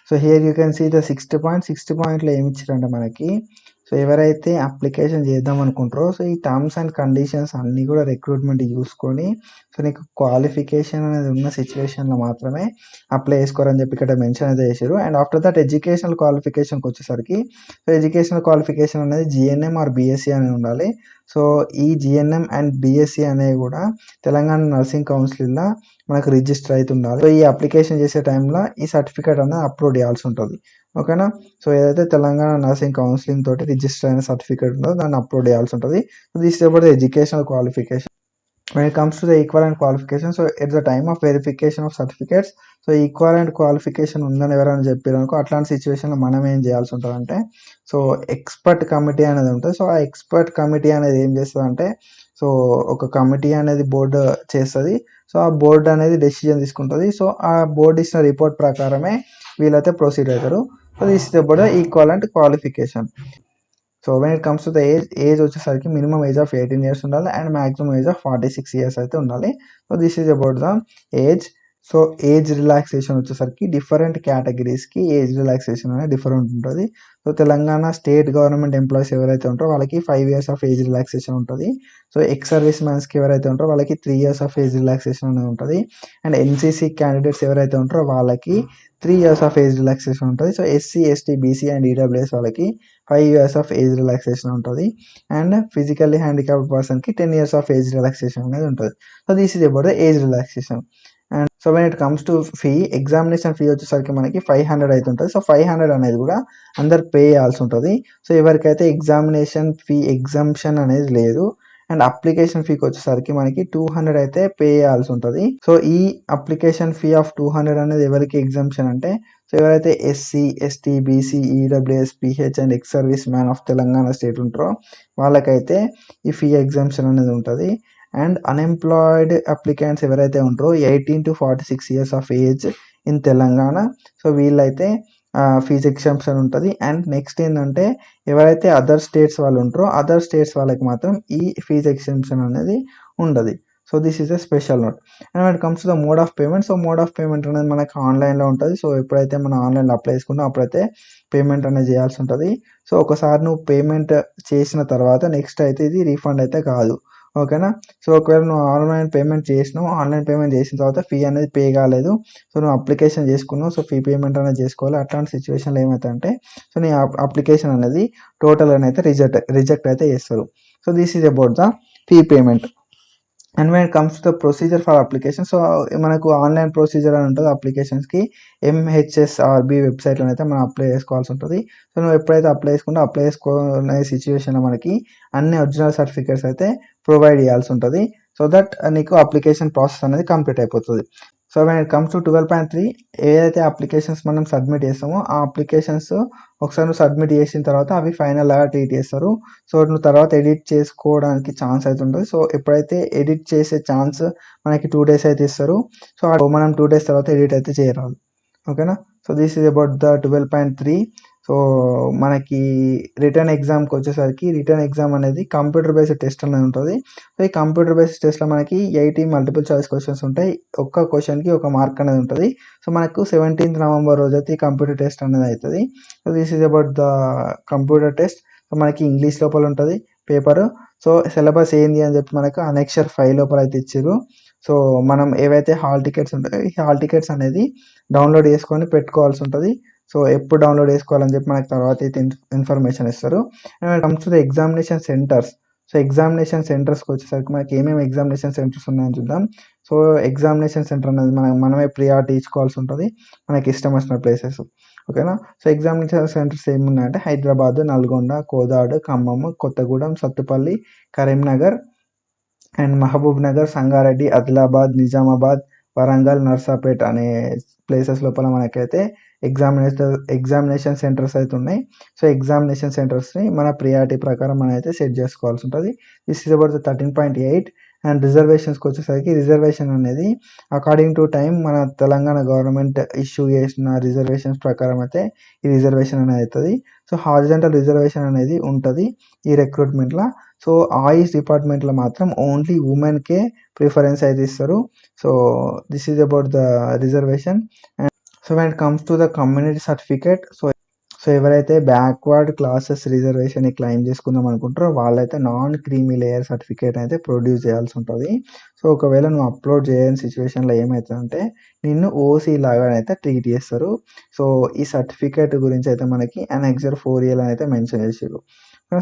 So here you can see the 60 పాయింట్లో ఏమి ఇచ్చారంటే మనకి, సో ఎవరైతే అప్లికేషన్ చేద్దాం అనుకుంటారో సో ఈ టర్మ్స్ అండ్ కండిషన్స్ అన్నీ కూడా రిక్రూట్మెంట్ చూసుకొని సో నీకు క్వాలిఫికేషన్ అనేది ఉన్న సిచ్యువేషన్లో మాత్రమే అప్లై చేసుకోరని చెప్పి ఇక్కడ మెన్షన్ అయితే చేశారు. అండ్ ఆఫ్టర్ దట్ ఎడ్యుకేషనల్ క్వాలిఫికేషన్కి వచ్చేసరికి సో ఎడ్యుకేషనల్ క్వాలిఫికేషన్ అనేది జిఎన్ఎం ఆర్ బిఎస్సి అనేది ఉండాలి. సో ఈ జిఎన్ఎం అండ్ బిఎస్సి అనేవి కూడా తెలంగాణ నర్సింగ్ కౌన్సిల్లో మనకు రిజిస్టర్ అయితే ఉండాలి. సో ఈ అప్లికేషన్ చేసే టైంలో ఈ సర్టిఫికేట్ అనేది అప్లోడ్ చేయాల్సి ఉంటుంది. ఓకేనా. సో ఏదైతే తెలంగాణ నర్సింగ్ కౌన్సిలింగ్ తోటి రిజిస్టర్ అయిన సర్టిఫికేట్ ఉందో దాన్ని అప్లోడ్ చేయాల్సి ఉంటుంది. So this is about the educational qualification. When it comes to the equivalent qualification, so at the time of verification of certificates, so equivalent qualification ఉందని ఎవరైనా చెప్పారనుకో అట్లాంటి సిచ్యువేషన్లో మనం ఏం చేయాల్సి ఉంటుందంటే సో ఎక్స్పర్ట్ కమిటీ అనేది ఉంటుంది. సో ఆ ఎక్స్పర్ట్ కమిటీ అనేది ఏం చేస్తుందంటే సో ఒక కమిటీ అనేది బోర్డు చేస్తుంది. సో ఆ బోర్డు అనేది డెసిజన్ తీసుకుంటుంది. సో ఆ బోర్డు ఇచ్చిన రిపోర్ట్ ప్రకారమే వీళ్ళైతే ప్రొసీడ్ అవుతారు. So this is about the equivalent qualification. So when it comes to the age వచ్చేసరికి మినిమం ఏజ్ ఆఫ్ 18 years ఉండాలి and maximum age of 46 years అయితే ఉండాలి. So this is about the age. So age relaxation వచ్చేసరికి different కేటగిరీస్కి age relaxation అనేది different ఉంటుంది. So Telangana state government employees ఎవరైతే ఉంటారో వాళ్ళకి 5 years ఆఫ్ ఏజ్ రిలాక్సేషన్ ఉంటుంది. సో ఎక్స్ సర్వీస్ మ్యాన్స్కి ఎవరైతే ఉంటారో వాళ్ళకి 3 years ఆఫ్ ఏజ్ రిలాక్సేషన్ అనేది ఉంటుంది. అండ్ ఎన్సీసీ క్యాండిడేట్స్ ఎవరైతే ఉంటారో వాళ్ళకి 3 years ఆఫ్ ఏజ్ రిలాక్సేషన్ ఉంటుంది. So SC ST BC and EWS వాళ్ళకి 5 years ఆఫ్ ఏజ్ రిలాక్సేషన్ ఉంటుంది. అండ్ ఫిజికల్లీ హ్యాండిక్యాప్డ్ పర్సన్కి 10 years ఆఫ్ ఏజ్ రిలాక్సేషన్ అనేది ఉంటుంది. So this is about the age relaxation. And so when it comes to fee, examination fee వచ్చేసరికి మనకి 500 అయితే ఉంటుంది. So 500 అనేది కూడా అందరు పే చేయాల్సి ఉంటుంది. సో ఎవరికైతే ఎగ్జామినేషన్ ఫీ ఎగ్జామ్షన్ అనేది లేదు అండ్ అప్లికేషన్ ఫీకి వచ్చేసరికి మనకి 200 అయితే పే చేయాల్సి ఉంటుంది. సో ఈ అప్లికేషన్ ఫీ ఆఫ్ 200 అనేది ఎవరికి ఎగ్జామ్షన్ అంటే సో ఎవరైతే SC ST BC EWS pH and ex service man of Telangana state ఉంటారో వాళ్ళకైతే ఈ ఫీ ఎగ్జామ్షన్ అనేది ఉంటుంది. అండ్ అన్ఎంప్లాయిడ్ అప్లికెంట్స్ ఎవరైతే ఉంటారో 18 to 46 years of age in Telangana so వీళ్ళైతే ఫీజ్ ఎగ్జామ్షన్ ఉంటుంది. అండ్ నెక్స్ట్ ఏంటంటే ఎవరైతే అదర్ స్టేట్స్ వాళ్ళు ఉంటారో అదర్ స్టేట్స్ వాళ్ళకి మాత్రం ఈ ఫీజ్ ఎగ్జామ్షన్ అనేది ఉండదు. So this is a special note. And when it comes to the mode of payment, so mode of payment అనేది మనకి ఆన్లైన్లో ఉంటుంది. సో ఎప్పుడైతే మనం ఆన్లైన్లో అప్లై చేసుకుంటాం అప్పుడైతే పేమెంట్ అనేది చేయాల్సి ఉంటుంది. సో ఒకసారి నువ్వు పేమెంట్ చేసిన తర్వాత నెక్స్ట్ అయితే ఇది రీఫండ్ అయితే కాదు. ఓకేనా. సో ఒకవేళ నువ్వు ఆన్లైన్ పేమెంట్ చేసినావు, ఆన్లైన్ పేమెంట్ చేసిన తర్వాత ఫీ అనేది పే కాలేదు, సో నువ్వు అప్లికేషన్ చేసుకున్నావు, సో ఫీ పేమెంట్ అనేది చేసుకోవాలి. అట్లాంటి సిచ్యువేషన్లో ఏమవుతుందంటే సో నీ అప్లికేషన్ అనేది టోటల్ అయితే రిజెక్ట్ అయితే చేస్తారు. So this is about the fee payment. And when it comes to the procedure for application, so మనకు ఆన్లైన్ ప్రొసీజర్ అని ఉంటుంది అప్లికేషన్స్కి. MHSRB వెబ్సైట్లో అయితే మనం అప్లై చేసుకోవాల్సి ఉంటుంది. సో నువ్వు ఎప్పుడైతే అప్లై చేసుకునే సిచ్యువేషన్లో మనకి అన్ని ఒరిజినల్ సర్టిఫికేట్స్ అయితే ప్రొవైడ్ చేయాల్సి ఉంటుంది. సో దట్ నీకు అప్లికేషన్ ప్రాసెస్ అనేది కంప్లీట్ అయిపోతుంది. So when it comes to 12.3 ఏదైతే అప్లికేషన్స్ మనం సబ్మిట్ చేస్తామో ఆ అప్లికేషన్స్ ఒకసారి నువ్వు సబ్మిట్ చేసిన తర్వాత అవి ఫైనల్ లాగా ట్రీట్ చేస్తారు. సో నువ్వు తర్వాత ఎడిట్ చేసుకోవడానికి ఛాన్స్ అయితే ఉంటుంది. సో ఎప్పుడైతే ఎడిట్ చేసే ఛాన్స్ మనకి 2 days అయితే ఇస్తారు. సో మనం 2 days తర్వాత ఎడిట్ అయితే చేయరాదు. ఓకేనా. So this is about the 12.3. So మనకి రిటర్న్ ఎగ్జామ్కి వచ్చేసరికి రిటర్న్ ఎగ్జామ్ అనేది కంప్యూటర్ బేస్డ్ టెస్ట్ అనేది ఉంటుంది. సో ఈ కంప్యూటర్ బేస్డ్ టెస్ట్లో మనకి 80 multiple choice క్వశ్చన్స్ ఉంటాయి. ఒక్క క్వశ్చన్కి 1 మార్క్ అనేది ఉంటుంది. సో మనకు 17th November రోజు అయితే ఈ కంప్యూటర్ టెస్ట్ అనేది అవుతుంది. So this is about the computer test. So మనకి ఇంగ్లీష్ లోపల ఉంటుంది పేపరు. సో సిలబస్ ఏంది అని చెప్పి మనకు అనెక్షర్ 5 లోపల అయితే ఇచ్చారు. సో మనం ఏవైతే హాల్ టికెట్స్ ఉంటాయో ఈ హాల్ టికెట్స్ అనేది డౌన్లోడ్ చేసుకొని పెట్టుకోవాల్సి ఉంటుంది. సో ఎప్పుడు డౌన్లోడ్ చేసుకోవాలని చెప్పి మనకు తర్వాత అయితే ఇన్ఫర్మేషన్ ఇస్తారు. And comes to the examination centres. So examination సెంటర్స్కి వచ్చేసరికి మనకి ఏమేమి ఎగ్జామినేషన్ సెంటర్స్ ఉన్నాయని చూద్దాం. సో ఎగ్జామినేషన్ సెంటర్ అనేది మనమే ప్రియారిటీ ఇచ్చుకోవాల్సి ఉంటుంది మనకి ఇష్టం వచ్చిన ప్లేసెస్. ఓకేనా. సో ఎగ్జామినేషన్ సెంటర్స్ ఏమున్నాయంటే హైదరాబాద్, నల్గొండ, కోదాడ్, ఖమ్మం, కొత్తగూడెం, సత్తుపల్లి, కరీంనగర్ అండ్ మహబూబ్ నగర్, సంగారెడ్డి, ఆదిలాబాద్, నిజామాబాద్, వరంగల్, నర్సాపేట్ అనే ప్లేసెస్ లోపల మనకైతే ఎగ్జామినేషన్ సెంటర్స్ అయితే ఉన్నాయి. సో ఎగ్జామినేషన్ సెంటర్స్ని మన ప్రియారిటీ ప్రకారం మనం అయితే సెట్ చేసుకోవాల్సి ఉంటుంది. This is about the 13.8. And రిజర్వేషన్స్కి వచ్చేసరికి రిజర్వేషన్ అనేది అకార్డింగ్ టు టైం మన తెలంగాణ గవర్నమెంట్ ఇష్యూ చేసిన రిజర్వేషన్స్ ప్రకారం అయితే ఈ రిజర్వేషన్ అనేది అవుతుంది. సో హారిజంటల్ రిజర్వేషన్ అనేది ఉంటుంది ఈ రిక్రూట్మెంట్లో. సో ఆయుష్ డిపార్ట్మెంట్లో మాత్రం ఓన్లీ ఉమెన్కే ప్రిఫరెన్స్ అయితే ఇస్తారు. So this is about the reservation. So when it comes to the community certificate, so ఎవరైతే బ్యాక్వర్డ్ క్లాసెస్ రిజర్వేషన్ క్లెయిమ్ చేసుకుందాం అనుకుంటారో వాళ్ళైతే నాన్ క్రీమీ లేయర్ సర్టిఫికేట్ అయితే ప్రొడ్యూస్ చేయాల్సి ఉంటుంది. సో ఒకవేళ నువ్వు అప్లోడ్ చేయని సిచ్యువేషన్లో ఏమవుతుందంటే నిన్ను ఓసీ లాగానైతే ట్రీట్ చేస్తారు. సో ఈ సర్టిఫికేట్ గురించి అయితే మనకి అనెక్సర్ 4A అని అయితే మెన్షన్ చేసారు.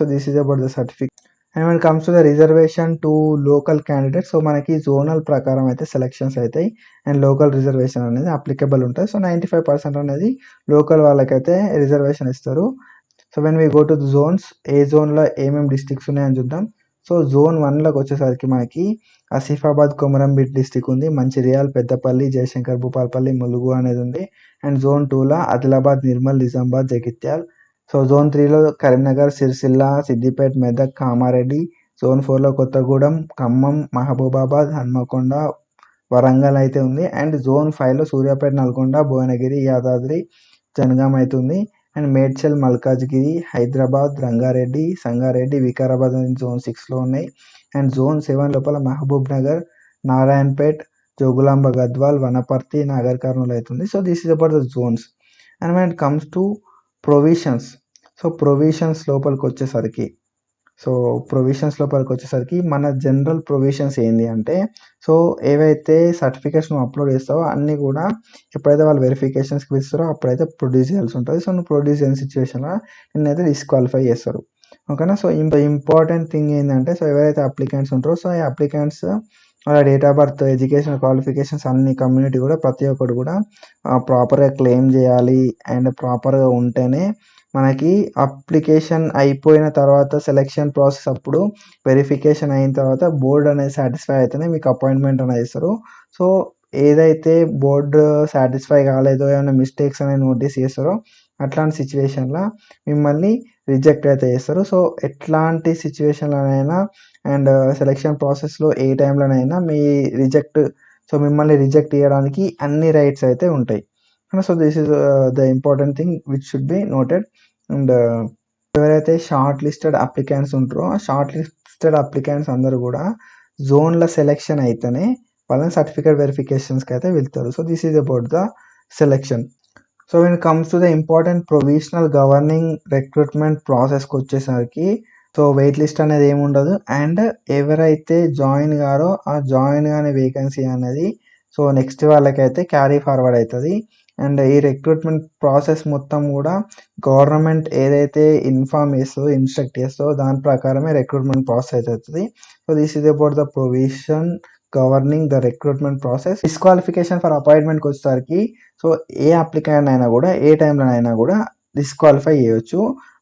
So this is about the certificate. And when comes to the reservation to local candidate, so మనకి జోనల్ ప్రకారం అయితే సెలెక్షన్స్ అవుతాయి అండ్ లోకల్ రిజర్వేషన్ అనేది అప్లికబుల్ ఉంటుంది. సో 95% అనేది లోకల్ వాళ్ళకైతే రిజర్వేషన్ ఇస్తారు. So when we go to the zones, ఏ జోన్లో ఏమేమి డిస్ట్రిక్ట్స్ ఉన్నాయని చూద్దాం. సో జోన్ 1లోకి వచ్చేసరికి మనకి ఆసిఫాబాద్ కొమరంభీం డిస్టిక్ ఉంది, మంచిర్యాల, పెద్దపల్లి, జయశంకర్, భూపాలపల్లి, ములుగు అనేది ఉంది. అండ్ జోన్ 2లో ఆదిలాబాద్, నిర్మల్, నిజామాబాద్, జగిత్యాల్. సో జోన్ 3లో కరీంనగర్, సిరిసిల్ల, సిద్దిపేట, మెదక్, కామారెడ్డి. జోన్ 4లో కొత్తగూడెం, ఖమ్మం, మహబూబాబాద్, హన్మకొండ, వరంగల్ అయితే ఉంది. అండ్ జోన్ 5లో సూర్యాపేట, నల్గొండ, భువనగిరి, యాదాద్రి, జనగాం అయితే ఉంది. అండ్ మేడ్చల్, మల్కాజ్గిరి, హైదరాబాద్, రంగారెడ్డి, సంగారెడ్డి, వికారాబాద్ అనేది జోన్ 6లో ఉన్నాయి. అండ్ జోన్ 7 లోపల మహబూబ్ నగర్, నారాయణపేట్, జోగులాంబ గద్వాల్, వనపర్తి, నాగర్ కర్నూల్ అవుతుంది. So this is about the zones. And when it comes to provisions, so provisions లోపలికి వచ్చేసరికి మన జనరల్ ప్రొవిషన్స్ ఏంటి అంటే, సో ఏవైతే సర్టిఫికేట్స్ నువ్వు అప్లోడ్ చేస్తావో అన్నీ కూడా ఎప్పుడైతే వాళ్ళు వెరిఫికేషన్స్కి ఇస్తారో అప్పుడైతే ప్రొడ్యూస్ చేయాల్సి ఉంటుంది. సో నువ్వు ప్రొడ్యూస్ చేయని సిచ్యువేషన్లో నిన్నైతే డిస్క్వాలిఫై చేస్తారు. ఓకేనా. సో ఇంపార్టెంట్ థింగ్ ఏంటంటే, సో ఎవరైతే అప్లికెంట్స్ ఉంటారో సో ఈ అప్లికెంట్స్ వాళ్ళ date of birth, education qualifications అన్ని కమ్యూనిటీ కూడా ప్రతి ఒక్కరు కూడా ప్రాపర్గా క్లెయిమ్ చేయాలి. అండ్ ప్రాపర్గా ఉంటేనే మనకి అప్లికేషన్ అయిపోయిన తర్వాత సెలెక్షన్ ప్రాసెస్ అప్పుడు వెరిఫికేషన్ అయిన తర్వాత బోర్డు అనేది సాటిస్ఫై అయితేనే మీకు అపాయింట్మెంట్ అనేది ఇస్తారు. సో ఏదైతే బోర్డు సాటిస్ఫై కాలేదో, ఏమైనా మిస్టేక్స్ అనేది నోటీస్ చేస్తారో అట్లాంటి సిచ్యువేషన్లో మిమ్మల్ని రిజెక్ట్ అయితే చేస్తారు. సో ఎట్లాంటి సిచ్యువేషన్లోనైనా అండ్ సెలెక్షన్ ప్రాసెస్లో ఏ టైంలోనైనా మిమ్మల్ని రిజెక్ట్ చేయడానికి అన్ని రైట్స్ అయితే ఉంటాయి. So this is the important thing which should be noted. And ఎవరైతే షార్ట్ లిస్టెడ్ అప్లికెంట్స్ ఉంటారో ఆ షార్ట్ లిస్టెడ్ అప్లికెంట్స్ అందరూ కూడా జోన్ల సెలెక్షన్ అయితేనే వాళ్ళని సర్టిఫికేట్ వెరిఫికేషన్స్కి అయితే వెళ్తారు. So this is about the selection. So when it comes to the important provisional governing recruitment ప్రాసెస్కి వచ్చేసరికి సో వెయిట్ లిస్ట్ అనేది ఏమి ఉండదు. అండ్ ఎవరైతే జాయిన్ గారో ఆ జాయిన్ కాని వేకెన్సీ అనేది సో నెక్స్ట్ వాళ్ళకైతే క్యారీ ఫార్వర్డ్ అవుతుంది. అండ్ ఈ రిక్రూట్మెంట్ ప్రాసెస్ మొత్తం కూడా గవర్నమెంట్ ఏదైతే ఇన్స్ట్రక్ట్ చేస్తుందో దాని ప్రకారమే రిక్రూట్మెంట్ ప్రాసెస్ అవుతుంది. So this is about the provision governing the recruitment process. Disqualification for అపాయింట్మెంట్కి వచ్చేసరికి సో ఏ అప్లికెంట్ అయినా కూడా ఏ టైంలోనైనా కూడా డిస్క్వాలిఫై చేయొచ్చు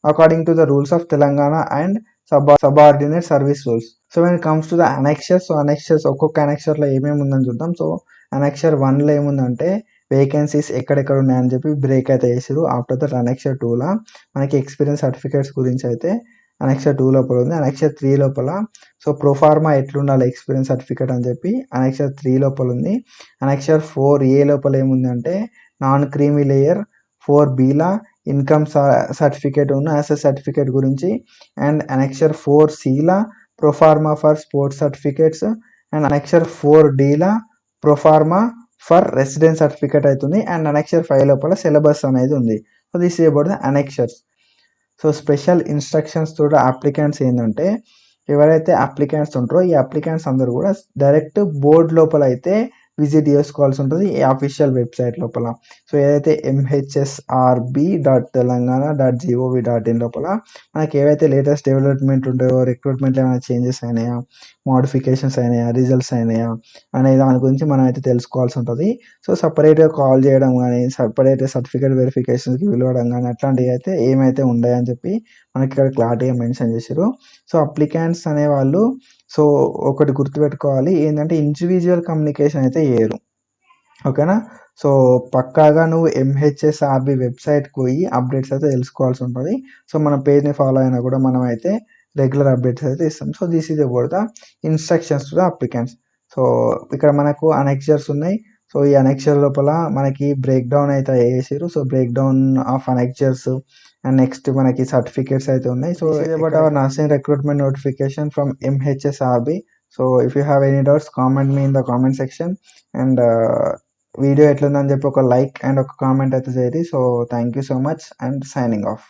according to the rules of Telangana and subordinate service rules. So when it comes to the annexures, so annexures ఒక్కొక్క అనెక్షర్లో ఏమేమి ఉందని చూద్దాం. సో అనెక్షర్ 1లో ఏముందంటే వేకెన్సీస్ ఎక్కడెక్కడ ఉన్నాయని చెప్పి బ్రేక్ అయితే చేసారు. ఆఫ్టర్ దట్ అనెక్షర్ 2లో మనకి ఎక్స్పీరియన్స్ సర్టిఫికేట్స్ గురించి అయితే అనెక్షర్ 2 లోపల ఉంది. అనెక్షర్ 3 లోపల సో ప్రొఫార్మా ఎట్లుండాలి ఎక్స్పీరియన్స్ సర్టిఫికేట్ అని చెప్పి అనెక్షర్ 3 లోపల ఉంది. అనెక్షర్ 4A లోపల ఏముంది అంటే నాన్ క్రీమీ లేయర్, 4Bలా ఇన్కమ్ సర్టిఫికేట్ ఉన్న యాసెస్ సర్టిఫికేట్ గురించి. అండ్ అనెక్షర్ 4Cలా proforma for sports certificates. And annexure 4Dలా ప్రొఫార్మా ఫర్ రెసిడెన్స్ సర్టిఫికేట్ అవుతుంది. అండ్ అనెక్షర్ 5 లోపల సిలబస్ అనేది ఉంది. So this is about the annexures. So special instructions తోటి అప్లికెంట్స్ ఏంటంటే ఎవరైతే అప్లికెంట్స్ ఉంటారో ఈ అప్లికెంట్స్ అందరూ కూడా డైరెక్ట్ బోర్డు లోపల అయితే విజిట్ చేసుకోవాల్సి ఉంటుంది ఈ అఫీషియల్ వెబ్సైట్ లోపల. సో ఏదైతే mhsrb.telangana.gov.in లోపల మనకి ఏవైతే లేటెస్ట్ డెవలప్మెంట్ ఉంటాయో, రిక్రూట్మెంట్లో ఏమైనా చేంజెస్ అయినాయా, మోడిఫికేషన్స్ అయినాయా, రిజల్ట్స్ అయినాయా అనే దాని గురించి మనం అయితే తెలుసుకోవాల్సి ఉంటుంది. సో సపరేట్గా కాల్ చేయడం కానీ, సపరేట్గా సర్టిఫికేట్ వెరిఫికేషన్స్కి పిలవడం కానీ అట్లాంటివి అయితే ఏమైతే ఉన్నాయని చెప్పి మనకి ఇక్కడ క్లారిటీగా మెన్షన్ చేశారు. సో అప్లికెంట్స్ అనేవాళ్ళు సో ఒకటి గుర్తుపెట్టుకోవాలి ఏంటంటే ఇండివిజువల్ కమ్యూనికేషన్ అయితే చేయరు. ఓకేనా. సో పక్కాగా నువ్వు ఎంహెచ్ఎస్ఆర్బి వెబ్సైట్కి పోయి అప్డేట్స్ అయితే తెలుసుకోవాల్సి ఉంటుంది. సో మన పేజ్ని ఫాలో అయినా కూడా మనం అయితే రెగ్యులర్ అప్డేట్స్ అయితే ఇస్తాం. So this is about the instructions to the applicants. So ఇక్కడ మనకు అనెక్షర్స్ ఉన్నాయి. సో ఈ అనెక్షర్ లోపల మనకి బ్రేక్ డౌన్ అయితే చేసారు. So break down of annexures and next మనకి సర్టిఫికేట్స్ అయితే ఉన్నాయి. So about our nursing recruitment notification from MHSRB. So if you have any doubts, comment me in the comment section and video ఎట్లుందని చెప్పి ఒక like and ఒక comment అయితే చేయండి. So thank you so much and signing of.